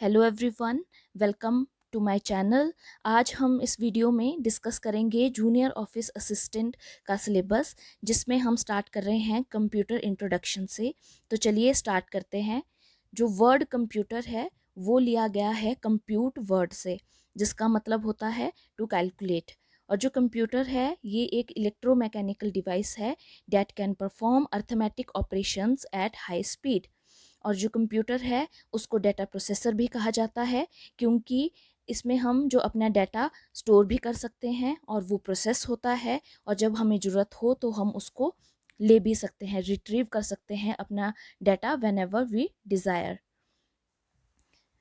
Hello everyone, welcome to my channel. आज हम इस वीडियो में डिस्कस करेंगे जूनियर ऑफिस असिस्टेंट का सिलेबस, जिसमें हम स्टार्ट कर रहे हैं कंप्यूटर इंट्रोडक्शन से। तो चलिए स्टार्ट करते हैं। जो वर्ड कंप्यूटर है वो लिया गया है कंप्यूट वर्ड से, जिसका मतलब होता है टू कैलकुलेट। और जो कंप्यूटर है ये एक इलेक्ट्रोमैकेनिकल डिवाइस है that can perform arithmetic operations at high speed. और जो कंप्यूटर है उसको डाटा प्रोसेसर भी कहा जाता है, क्योंकि इसमें हम जो अपना डाटा स्टोर भी कर सकते हैं और वो प्रोसेस होता है, और जब हमें ज़रूरत हो तो हम उसको ले भी सकते हैं, रिट्रीव कर सकते हैं अपना data whenever we desire.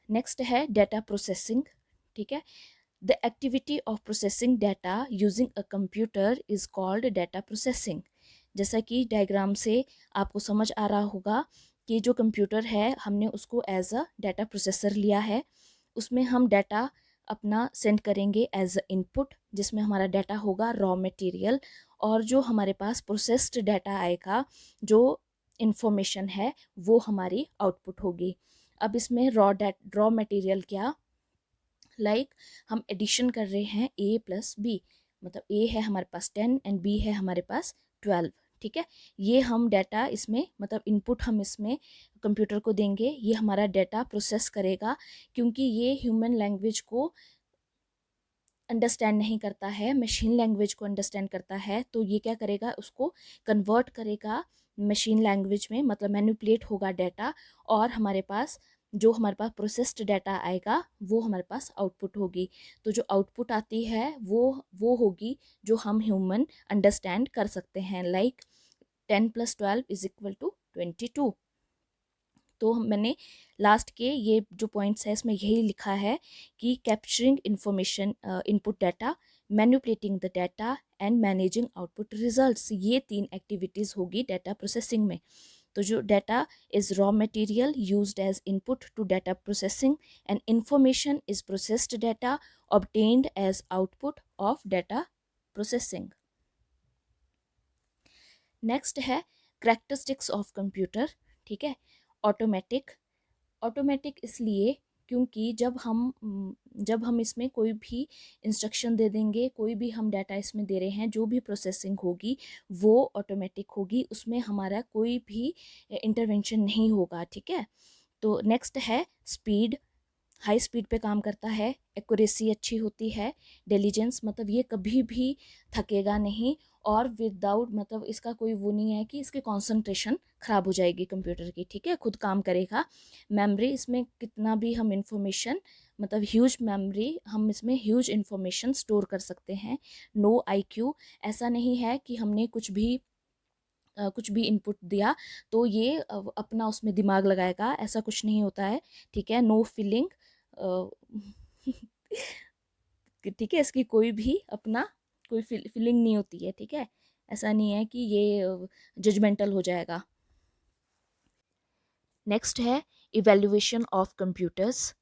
Next है डाटा प्रोसेसिंग। ठीक है, the activity of processing data using a computer is called data processing. जैसा कि डायग्राम से आपको समझ आ रहा होगा कि जो कंप्यूटर है हमने उसको एज अ डाटा प्रोसेसर लिया है। उसमें हम डाटा अपना सेंड करेंगे एज अ इनपुट, जिसमें हमारा डाटा होगा रॉ मटेरियल, और जो हमारे पास प्रोसेस्ड डाटा आएगा, जो इंफॉर्मेशन है, वो हमारी आउटपुट होगी। अब इसमें रॉ मटेरियल क्या, लाइक हम एडिशन कर रहे हैं ए प्लस बी, मतलब ए है हमारे पास 10 एंड बी है हमारे पास 12। ठीक है, ये हम डाटा इसमें मतलब इनपुट हम इसमें कंप्यूटर को देंगे, ये हमारा डाटा प्रोसेस करेगा। क्योंकि ये ह्यूमन लैंग्वेज को अंडरस्टैंड नहीं करता है, मशीन लैंग्वेज को अंडरस्टैंड करता है, तो ये क्या करेगा, उसको कन्वर्ट करेगा मशीन लैंग्वेज में, मतलब मैनिपुलेट होगा डाटा, और हमारे पास जो हमारे पास प्रोसेस्ड डाटा आएगा वो हमारे पास आउटपुट होगी। तो जो आउटपुट आती है वो होगी जो हम ह्यूमन अंडरस्टैंड कर सकते हैं, लाइक 10 + 12 = 22। तो मैंने लास्ट के ये जो पॉइंट्स है इसमें यही लिखा है कि capturing information input data, manipulating the data and managing output results, ये 3 एक्टिविटीज़ होगी डाटा प्रोसेसिंग में। तो जो data is raw material used as input to data processing, and information is processed data obtained as output of data processing. Next है characteristics of computer. ठीक है, automatic. Automatic इसलिए क्योंकि जब हम इसमें कोई भी इंस्ट्रक्शन दे देंगे, कोई भी हम डाटा इसमें दे रहे हैं, जो भी प्रोसेसिंग होगी वो ऑटोमेटिक होगी, उसमें हमारा कोई भी इंटरवेंशन नहीं होगा। ठीक है, तो नेक्स्ट है स्पीड। हाई स्पीड पे काम करता है, एक्यूरेसी अच्छी होती है, डिलीजेंस मतलब ये कभी भी थकेगा नहीं, और विदाउट मतलब इसका कोई वो नहीं है कि इसकी कंसंट्रेशन ख़राब हो जाएगी कंप्यूटर की। ठीक है, खुद काम करेगा। मेमोरी, इसमें कितना भी हम इंफॉर्मेशन मतलब ह्यूज मेमोरी, हम इसमें ह्यूज इंफॉर्मेशन स्टोर कर सकते हैं। नो आईक्यू, ऐसा नहीं है कि हमने कुछ भी इनपुट दिया तो ये अपना उसमें दिमाग लगाएगा, ऐसा कुछ नहीं होता है। ठीक है, नो फीलिंग। ठीक है, इसकी कोई भी अपना कोई फीलिंग नहीं होती है। ठीक है, ऐसा नहीं है कि ये जजमेंटल हो जाएगा। नेक्स्ट है evaluation of computers.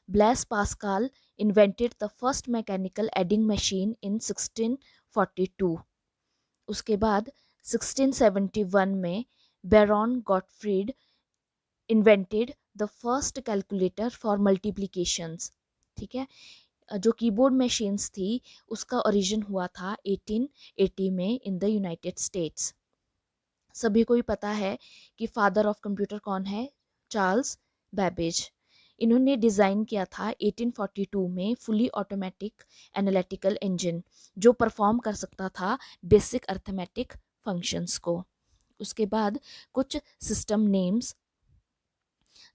Blaise Pascal invented the first mechanical adding machine in 1642। उसके बाद 1671 में baron Gottfried invented the first calculator for multiplications. ठीक है, जो कीबोर्ड मशीन्स थी उसका ओरिजिन हुआ था 1880 में इन द यूनाइटेड स्टेट्स। सभी को ही पता है कि फादर ऑफ कंप्यूटर कौन है, चार्ल्स बैबेज। इन्होंने डिज़ाइन किया था 1842 में फुली ऑटोमेटिक एनालिटिकल इंजन, जो परफॉर्म कर सकता था बेसिक अर्थमेटिक फंक्शंस को। उसके बाद कुछ system names.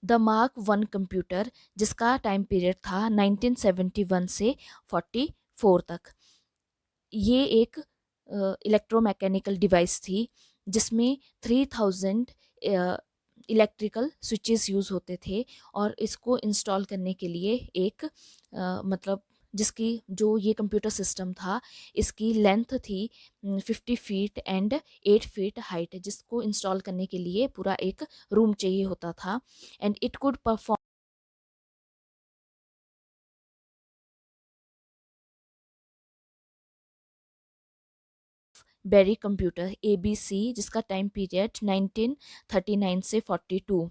The mark one computer, जिसका टाइम पीरियड था 1971 से 44 तक। ये एक इलेक्ट्रोमैकेनिकल डिवाइस थी जिसमें 3000 इलेक्ट्रिकल स्विचेस यूज़ होते थे, और इसको इंस्टॉल करने के लिए एक मतलब जिसकी जो ये कंप्यूटर सिस्टम था, इसकी लेंथ थी 50 फीट एंड 8 फीट हाइट, जिसको इंस्टॉल करने के लिए पूरा एक रूम चाहिए होता था। And it could perform Berry computer ABC, जिसका टाइम पीरियड 1939 से 42।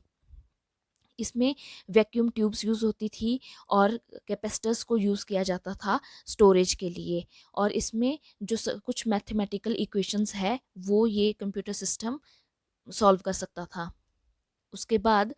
इसमें वैक्यूम ट्यूब्स यूज़ होती थी और कैपेसिटर्स को यूज़ किया जाता था स्टोरेज के लिए। और इसमें जो कुछ मैथमेटिकल इक्वेशंस है वो ये कंप्यूटर सिस्टम सॉल्व कर सकता था। उसके बाद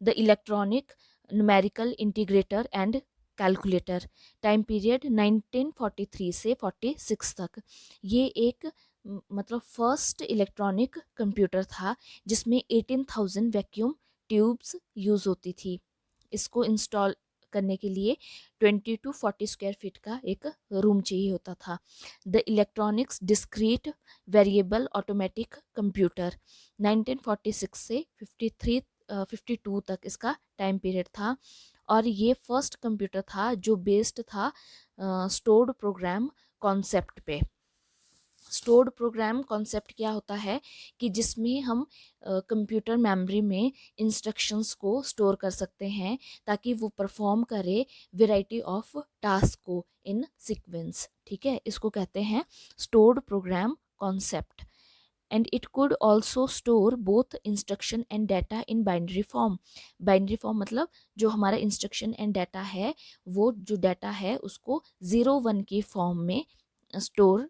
the electronic numerical integrator and calculator, time period 1943 से 46 तक। ये एक मतलब फर्स्ट इलेक्ट्रॉनिक कंप्यूटर था जिसमें 18,000 वैक्यूम ट्यूब्स यूज़ होती थी। इसको इंस्टॉल करने के लिए 20 टू 40 स्क्वायर फीट का एक रूम चाहिए होता था। The electronics discrete variable automatic computer, 1946 से 52 तक इसका टाइम पीरियड था। और ये फर्स्ट कंप्यूटर था जो बेस्ड था स्टोर्ड प्रोग्राम कॉन्सेप्ट पे। स्टोर्ड प्रोग्राम कॉन्सेप्ट क्या होता है कि जिसमें हम कंप्यूटर मेमोरी में इंस्ट्रक्शंस को स्टोर कर सकते हैं ताकि वो परफॉर्म करे वैरायटी ऑफ टास्क को इन सीक्वेंस। ठीक है, इसको कहते हैं stored program concept. And it could also store both instruction and data in binary form. Binary form मतलब जो हमारा इंस्ट्रक्शन एंड डाटा है वो जो डाटा है उसको 0 1 की फॉर्म में स्टोर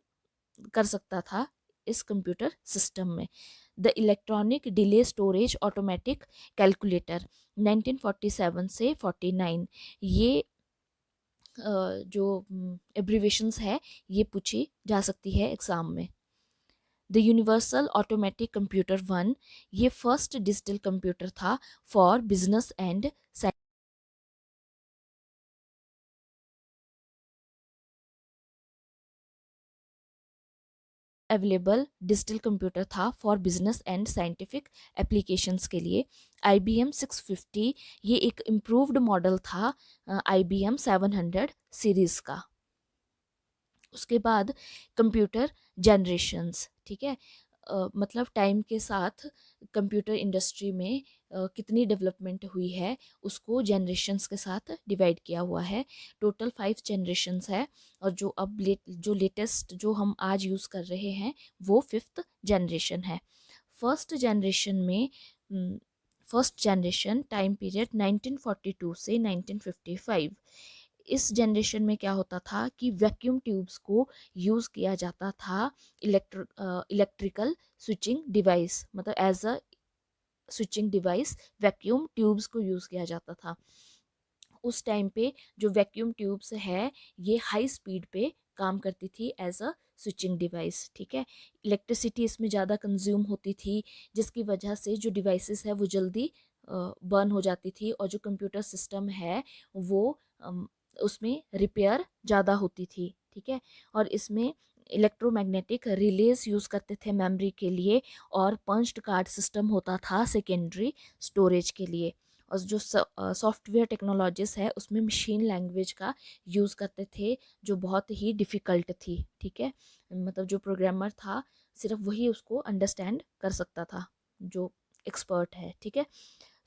कर सकता था इस कंप्यूटर सिस्टम में। The electronic delay storage automatic calculator, 1947 से 49। ये जो एब्रीवेशंस है ये पूछी जा सकती है एग्जाम में। द यूनिवर्सल ऑटोमेटिक कंप्यूटर 1, ये फर्स्ट डिजिटल कंप्यूटर था for business and available digital computer था for business and scientific applications के लिए। IBM 650, ये एक इम्प्रूव्ड मॉडल था IBM 700 सीरीज का। उसके बाद कंप्यूटर जनरेशन्स, ठीक है, मतलब टाइम के साथ कंप्यूटर इंडस्ट्री में कितनी डेवलपमेंट हुई है उसको जनरेशन्स के साथ डिवाइड किया हुआ है। टोटल 5 जनरेशन्स है और जो अब जो लेटेस्ट जो हम आज यूज़ कर रहे हैं वो 5th जनरेशन है। फर्स्ट जनरेशन में फर्स्ट जनरेशन टाइम पीरियड 1942 से 1955। इस जनरेशन में क्या होता था कि वैक्यूम ट्यूब्स को यूज़ किया जाता था इलेक्ट्रिकल स्विचिंग डिवाइस, मतलब as a switching device vacuum tubes को यूज़ किया जाता था। उस टाइम पे जो वैक्यूम ट्यूब्स है ये हाई स्पीड पे काम करती थी एज अ स्विचिंग डिवाइस। ठीक है, इलेक्ट्रिसिटी इसमें ज़्यादा कंज्यूम होती थी जिसकी वजह से जो डिवाइसेस है वो जल्दी बर्न हो जाती थी और जो कंप्यूटर सिस्टम है वो उसमें रिपेयर ज़्यादा होती थी। ठीक है, और इसमें इलेक्ट्रोमैग्नेटिक रिलेज यूज़ करते थे मेमोरी के लिए और पंच्ड कार्ड सिस्टम होता था सेकेंडरी स्टोरेज के लिए। और जो सॉफ्टवेयर टेक्नोलॉजीज है उसमें मशीन लैंग्वेज का यूज़ करते थे जो बहुत ही डिफ़िकल्ट थी। ठीक है, मतलब जो प्रोग्रामर था सिर्फ वही उसको अंडरस्टैंड कर सकता था जो एक्सपर्ट है। ठीक है,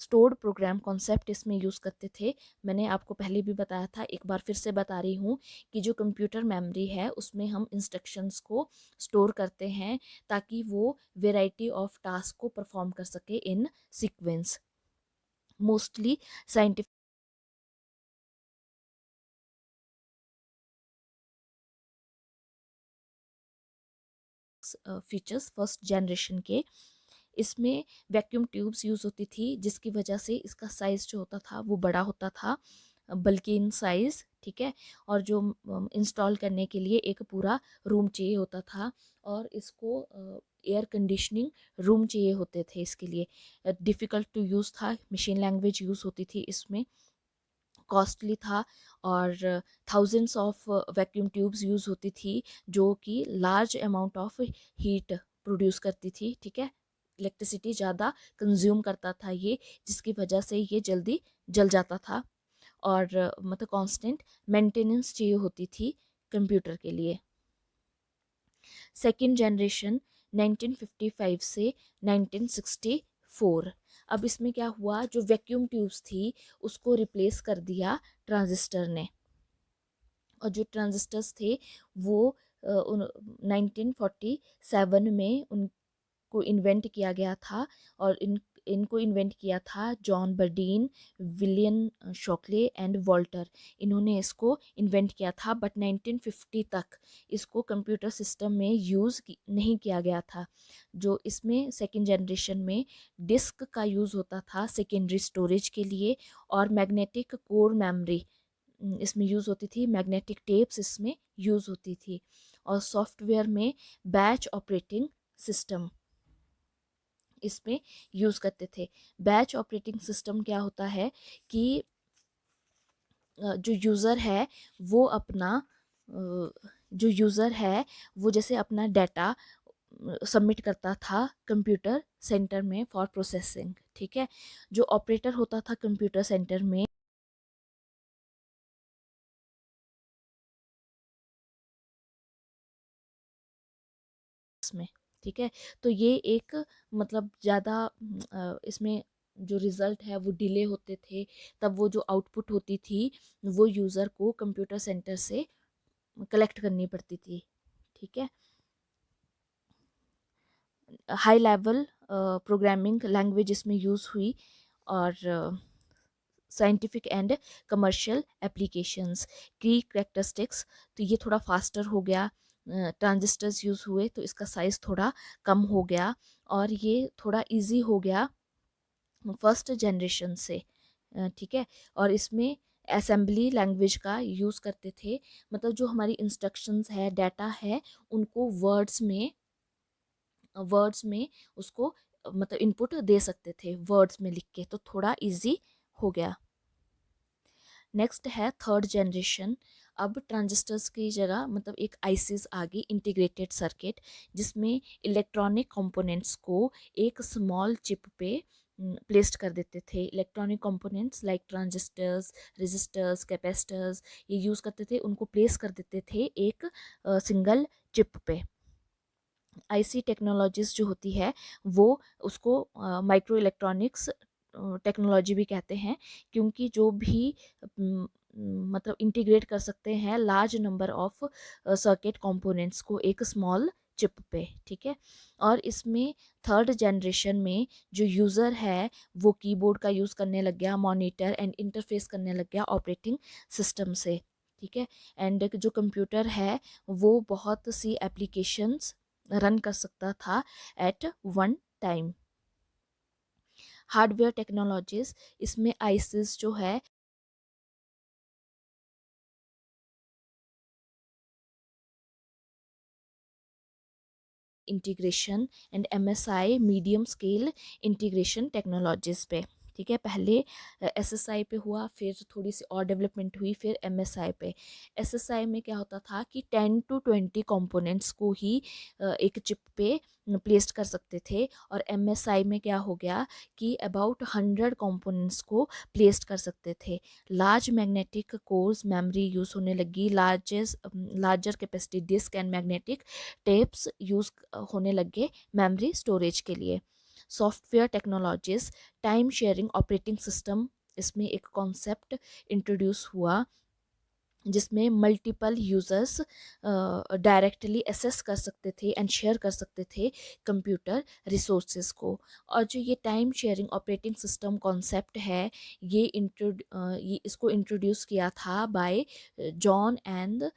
स्टोर्ड प्रोग्राम कॉन्सेप्ट इसमें यूज़ करते थे। मैंने आपको पहले भी बताया था, एक बार फिर से बता रही हूँ कि जो कंप्यूटर मेमोरी है उसमें हम इंस्ट्रक्शंस को स्टोर करते हैं ताकि वो वेराइटी ऑफ टास्क को परफॉर्म कर सके in sequence. Mostly scientific features first generation के, इसमें वैक्यूम ट्यूब्स यूज़ होती थी जिसकी वजह से इसका साइज़ जो होता था वो बड़ा होता था, बल्कि इन साइज़। ठीक है, और जो इंस्टॉल करने के लिए एक पूरा रूम चाहिए होता था और इसको एयर कंडीशनिंग रूम चाहिए होते थे इसके लिए। डिफ़िकल्ट टू यूज़ था, मशीन लैंग्वेज यूज़ होती थी इसमें, कॉस्टली था और thousands of vacuum tubes use होती थी जो कि large amount of heat produce करती थी। ठीक है, इलेक्ट्रिसिटी ज़्यादा कंज्यूम करता था ये, जिसकी वजह से ये जल्दी जल जाता था और मतलब कांस्टेंट मेंटेनेंस चाहिए होती थी कंप्यूटर के लिए। सेकेंड जनरेशन 1955 से 1964। अब इसमें क्या हुआ, जो वैक्यूम ट्यूब्स थी उसको रिप्लेस कर दिया ट्रांजिस्टर ने, और जो ट्रांजिस्टर्स थे वो 1947 में उनको इन्वेंट किया गया था और इनको इन्वेंट किया था John Bardeen, William Shockley and Walter. इन्होंने इसको इन्वेंट किया था, बट 1950 तक इसको कंप्यूटर सिस्टम में यूज़ नहीं किया गया था। जो इसमें सेकेंड जनरेशन में डिस्क का यूज़ होता था सेकेंडरी स्टोरेज के लिए, और मैग्नेटिक कोर मेमोरी इसमें यूज़ होती थी, मैग्नेटिक टेप्स इसमें यूज़ होती थी, और सॉफ्टवेयर में बैच ऑपरेटिंग सिस्टम इसमें यूज़ करते थे। बैच ऑपरेटिंग सिस्टम क्या होता है कि जो यूज़र है वो अपना जो यूज़र है वो जैसे अपना डाटा सबमिट करता था कंप्यूटर सेंटर में फॉर प्रोसेसिंग, ठीक है। जो ऑपरेटर होता था कंप्यूटर सेंटर में ठीक है, तो ये एक मतलब ज़्यादा इसमें जो रिज़ल्ट है वो डिले होते थे, तब वो जो आउटपुट होती थी वो यूज़र को कंप्यूटर सेंटर से कलेक्ट करनी पड़ती थी, ठीक है। हाई लेवल प्रोग्रामिंग लैंग्वेज इसमें यूज़ हुई, और साइंटिफिक एंड कमर्शियल एप्लीकेशंस की करेक्टरिस्टिक्स, तो ये थोड़ा फास्टर हो गया, ट्रांजिस्टर्स यूज़ हुए तो इसका साइज़ थोड़ा कम हो गया, और ये थोड़ा इजी हो गया फर्स्ट जनरेशन से, ठीक है। और इसमें असेंबली लैंग्वेज का यूज़ करते थे, मतलब जो हमारी इंस्ट्रक्शंस है, डाटा है, उनको वर्ड्स में उसको मतलब इनपुट दे सकते थे वर्ड्स में लिख के, तो थोड़ा इजी हो गया। नेक्स्ट है थर्ड जनरेशन। अब ट्रांजिस्टर्स की जगह मतलब एक आईसीज आ गई, इंटीग्रेटेड सर्किट, जिसमें इलेक्ट्रॉनिक कंपोनेंट्स को एक स्मॉल चिप पे प्लेस्ड कर देते थे। Electronic components like transistors, resistors, capacitors ये यूज़ करते थे, उनको प्लेस कर देते थे एक सिंगल चिप पे। आईसी टेक्नोलॉजीज जो होती है वो उसको माइक्रो इलेक्ट्रॉनिक्स टेक्नोलॉजी भी कहते हैं, क्योंकि जो भी मतलब इंटीग्रेट कर सकते हैं large number of circuit components को एक स्मॉल चिप पे, ठीक है। और इसमें थर्ड जनरेशन में जो यूज़र है वो कीबोर्ड का यूज़ करने लग गया, मॉनिटर एंड इंटरफेस करने लग गया ऑपरेटिंग सिस्टम से, ठीक है। एंड जो कंप्यूटर है वो बहुत सी एप्लीकेशंस रन कर सकता था at one time. Hardware technologies इसमें आईसिस जो है integration and MSI medium scale integration technologies पे, ठीक है। पहले एसएसआई पे हुआ, फिर थोड़ी सी और डेवलपमेंट हुई, फिर एमएसआई पे। एसएसआई में क्या होता था कि 10 to 20 कंपोनेंट्स को ही एक चिप पे प्लेस्ड कर सकते थे, और एमएसआई में क्या हो गया कि अबाउट 100 कंपोनेंट्स को प्लेस्ड कर सकते थे। Large magnetic cores memory use होने लगी, larger capacity disk and magnetic tapes use होने लगे मेमोरी स्टोरेज के लिए। Software technologies, time sharing operating system इसमें एक कॉन्सेप्ट इंट्रोड्यूस हुआ, जिसमें मल्टीपल यूज़र्स डायरेक्टली एसेस कर सकते थे एंड शेयर कर सकते थे कंप्यूटर रिसोर्सेज को। और जो ये time sharing operating system concept है, ये इसको इंट्रोड्यूस किया था बाय जॉन एंड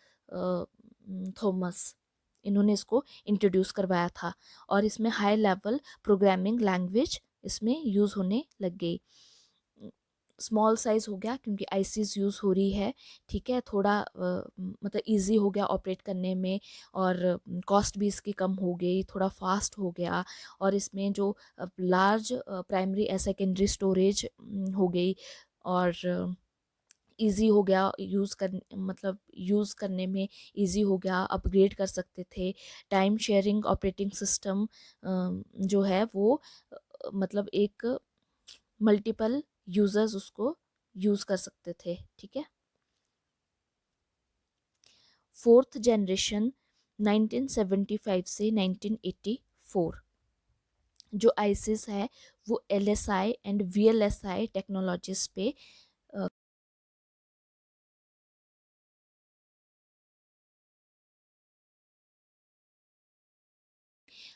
थॉमस, इन्होंने इसको इंट्रोड्यूस करवाया था। और इसमें हाई लेवल प्रोग्रामिंग लैंग्वेज इसमें यूज़ होने लग गई। स्मॉल साइज़ हो गया क्योंकि आईसीज यूज़ हो रही है, ठीक है। थोड़ा मतलब इजी हो गया ऑपरेट करने में, और कॉस्ट भी इसकी कम हो गई, थोड़ा फास्ट हो गया। और इसमें जो लार्ज प्राइमरी सेकेंडरी स्टोरेज हो गई, और इजी हो गया यूज़ कर मतलब यूज़ करने में इजी हो गया, अपग्रेड कर सकते थे। टाइम शेयरिंग ऑपरेटिंग सिस्टम जो है वो मतलब एक मल्टीपल यूजर्स उसको यूज़ कर सकते थे, ठीक है। फोर्थ जनरेशन 1975 से 1984, जो आईसिस है वो एलएसआई एंड वीएलएसआई टेक्नोलॉजीज पे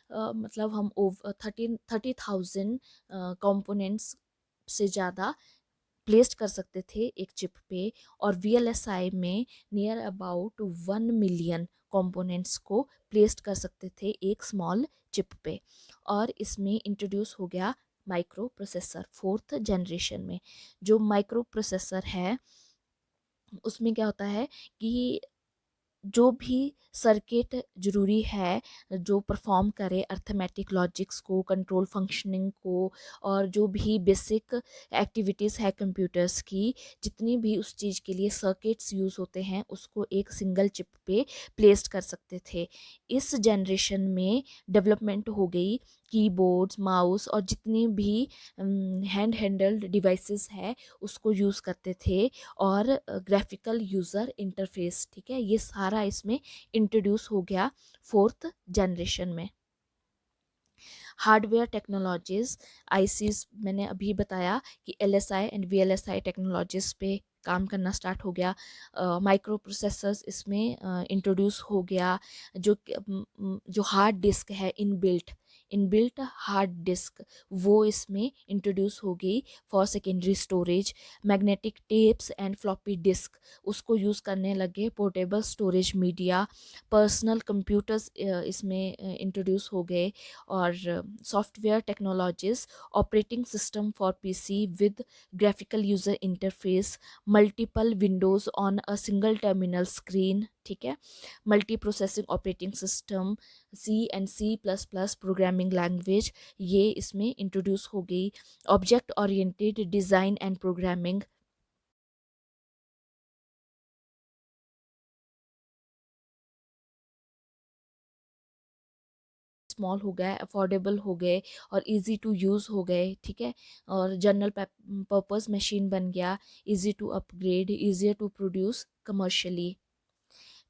मतलब हम 30,000 कंपोनेंट्स से ज़्यादा प्लेस्ड कर सकते थे एक चिप पे, और VLSI में नियर अबाउट 1 मिलियन कंपोनेंट्स को प्लेस्ड कर सकते थे एक स्मॉल चिप पे। और इसमें इंट्रोड्यूस हो गया माइक्रो प्रोसेसर 4th जनरेशन में। जो माइक्रो प्रोसेसर है उसमें क्या होता है कि जो भी सर्किट ज़रूरी है जो परफॉर्म करे अर्थमेटिक लॉजिक्स को, कंट्रोल फंक्शनिंग को, और जो भी बेसिक एक्टिविटीज़ है कंप्यूटर्स की, जितनी भी उस चीज़ के लिए सर्किट्स यूज़ होते हैं उसको एक सिंगल चिप पे प्लेस्ड कर सकते थे। इस जनरेशन में डेवलपमेंट हो गई कीबोर्ड्स, माउस और जितनी भी हैंड हैंडल्ड डिवाइसेस है उसको यूज़ करते थे, और ग्राफिकल यूज़र इंटरफेस, ठीक है, ये सारा इसमें इंट्रोड्यूस हो गया 4th जनरेशन में। हार्डवेयर टेक्नोलॉजीज़, आईसीज, मैंने अभी बताया कि LSI एंड VLSI टेक्नोलॉजीज़ पे काम करना स्टार्ट हो गया। माइक्रो प्रोसेसर्स इसमें इंट्रोड्यूस हो गया। जो हार्ड डिस्क है इनबिल्ट इनबिल्ट हार्ड डिस्क, वो इसमें इंट्रोड्यूस हो गई for secondary storage. Magnetic tapes and floppy disk उसको यूज़ करने लगे portable storage media. Personal computers इसमें इंट्रोड्यूस हो गए। और software technologies, operating system for PC with graphical user interface, multiple Windows on a single terminal screen, ठीक है, multi processing operating system, C++ programming language, ये इसमें इंट्रोड्यूस हो गई। Object oriented design and programming, small हो गए, affordable हो गए और इजी टू यूज़ हो गए, ठीक है, और जनरल पर्पस मशीन बन गया, easy to upgrade, easier to produce commercially.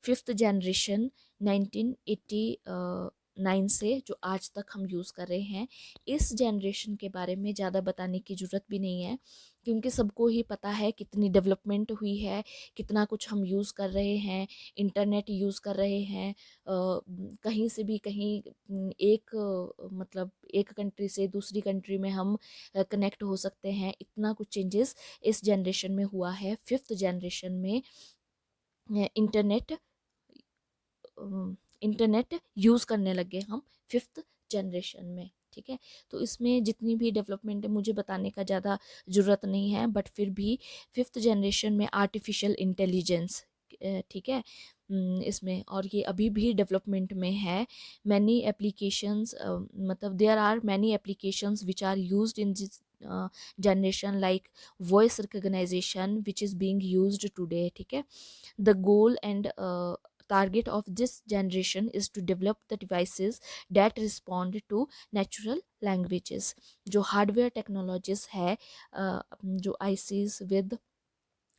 5th generation 1989 से जो आज तक हम यूज़ कर रहे हैं, इस जनरेशन के बारे में ज़्यादा बताने की ज़रूरत भी नहीं है, क्योंकि सबको ही पता है कितनी डेवलपमेंट हुई है, कितना कुछ हम यूज़ कर रहे हैं, इंटरनेट यूज़ कर रहे हैं, कहीं से भी कहीं मतलब एक कंट्री से दूसरी कंट्री में हम कनेक्ट हो सकते हैं। इतना कुछ चेंजेस इस जनरेशन में हुआ है। 5th जनरेशन में इंटरनेट इंटरनेट यूज़ करने लगे हम 5th जनरेशन में, ठीक है। तो इसमें जितनी भी डेवलपमेंट है मुझे बताने का ज़्यादा ज़रूरत नहीं है, बट फिर भी 5th जनरेशन में आर्टिफिशियल इंटेलिजेंस, ठीक है, इसमें, और ये अभी भी डेवलपमेंट में है। मैनी एप्लीकेशंस, मतलब there are many applications which are used in this generation, like voice recognition which is being used today, ठीक है। The goal and target of this generation is to develop the devices that respond to natural languages। जो hardware technologies है, जो ICs with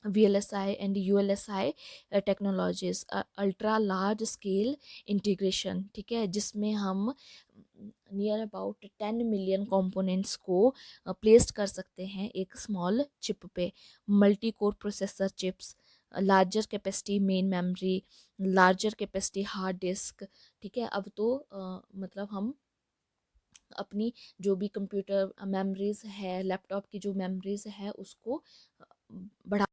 VLSI and ULSI technologies, ultra large scale integration, ठीक है, जिसमें हम near about 10 million components को placed कर सकते हैं एक स्मॉल चिप पे। Multi core processor chips, larger capacity main memory, larger capacity hard disk, ठीक है। अब तो मतलब हम अपनी जो भी कंप्यूटर मेमोरीज है, लैपटॉप की जो मेमोरीज है उसको बढ़ा,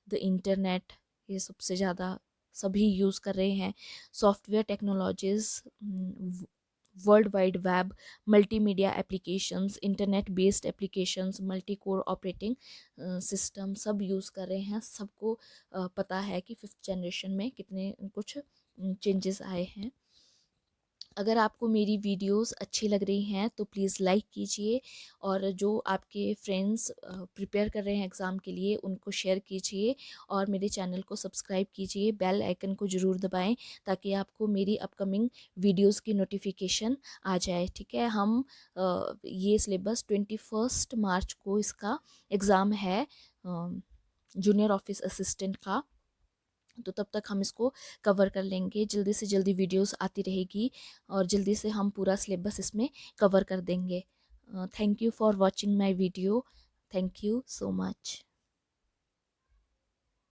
द इंटरनेट, ये सबसे ज़्यादा सभी यूज़ कर रहे हैं। Software technologies, world wide web, multimedia applications, internet based applications, multi core operating system, सब यूज़ कर रहे हैं। सबको पता है कि 5th जनरेशन में कितने कुछ चेंजेस आए हैं। अगर आपको मेरी वीडियोस अच्छी लग रही हैं तो प्लीज़ लाइक कीजिए, और जो आपके फ्रेंड्स प्रिपेयर कर रहे हैं एग्ज़ाम के लिए उनको शेयर कीजिए, और मेरे चैनल को सब्सक्राइब कीजिए, बेल आइकन को ज़रूर दबाएं ताकि आपको मेरी अपकमिंग वीडियोस की नोटिफिकेशन आ जाए, ठीक है। हम ये सिलेबस 21 मार्च को इसका एग्ज़ाम है जूनियर ऑफिस असिस्टेंट का, तो तब तक हम इसको कवर कर लेंगे। जल्दी से जल्दी वीडियोस आती रहेगी और जल्दी से हम पूरा सिलेबस इसमें कवर कर देंगे। Thank you for watching my video. Thank you so much.